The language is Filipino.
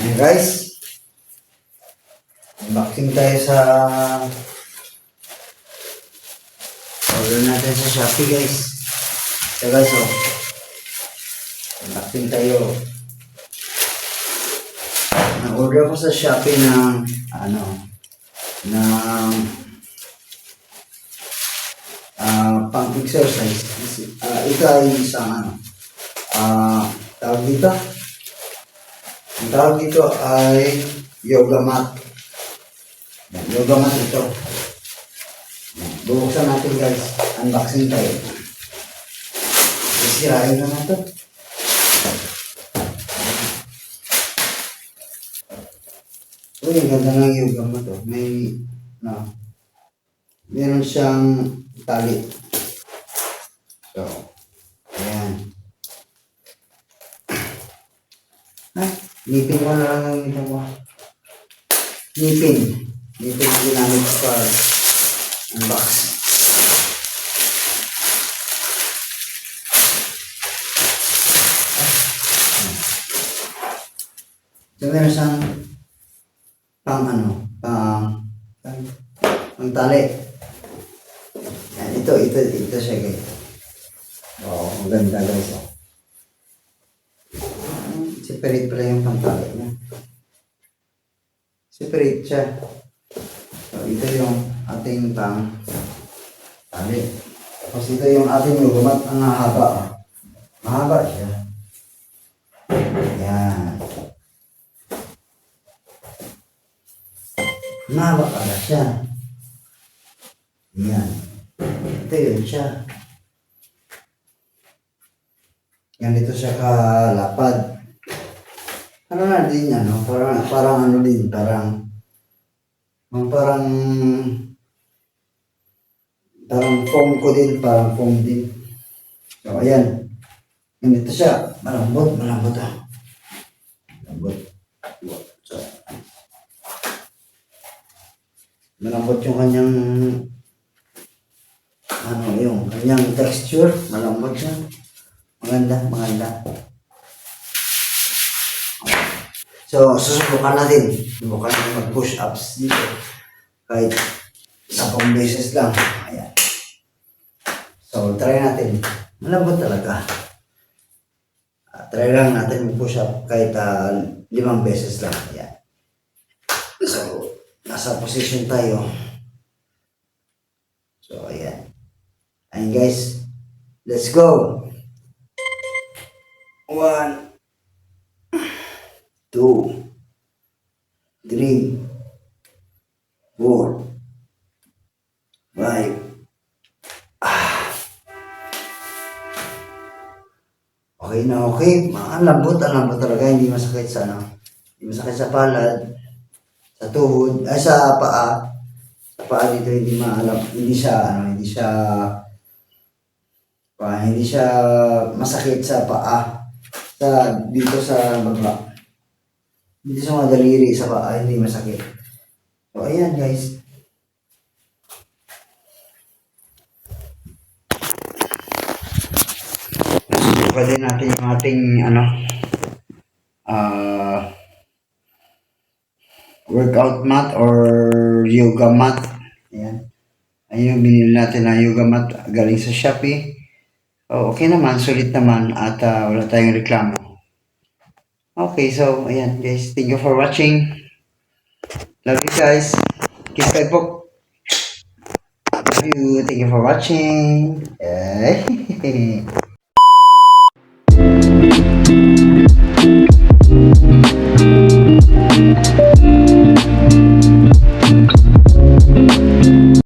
Ayan guys, unboxing tayo sa order natin sa Shopee guys. So guys, unboxing tayo. Na-order ko sa Shopee ng pang-exercise. Ito ay isang tawag dito. Ang tawag dito ay yoga mat. Yoga mat ito. Bubuksan natin guys. Unboxing tayo. Isirain na ito. Uy, ang ganda ng yoga mat. Meron siyang tali. So, ayan. Ngipin ko na lang ang ngipin ko. Ngipin ang ginamit ko para unbox. So, meron siyang pang tali. Yan, ito siya guys. Ang ganda guys. Separate pala yung pantali niya. Separate siya. So, ito yung ating pang-tali. Tapos ito yung ating lumat. Ang mahaba. Mahaba siya. Ayan. Mahaba pala siya. Ayan. Ito yun siya. Yan dito siya kalapad. Ano na din yan, no? Parang ano din, parang foam ko din, parang foam din. So, ayan. Yan dito siya, malambot Malambot. So, malambot yung kanyang yung kanyang texture, malambot siya. Maganda. So, susubukan natin. Subukan natin mag-push-ups dito. Kahit 10 beses lang. Ayan. So, try natin. Malambot talaga. Try lang natin mag-push-up kahit 5 beses lang. Ayan. So, nasa position tayo. So, ayan. Ayan guys. Let's go! 1, 2, 3, 4, 5. Okay na okay. Ang lambot talaga. Hindi masakit sa Hindi masakit sa palad, sa tuhod, sa paa. Sa paa dito hindi siya masakit sa paa. Dito sa baba. Dito sa mga daliri sa paa, hindi masakit. So, ayan guys. Subukan din natin yung ating workout mat or yoga mat. Ayan. Ayun yung binili natin na yoga mat galing sa Shopee. Okay naman, sulit naman at wala tayong reklamo. Okay, so ayan guys, thank you for watching. Love you guys. Kiss kay po. Love you. Thank you for watching.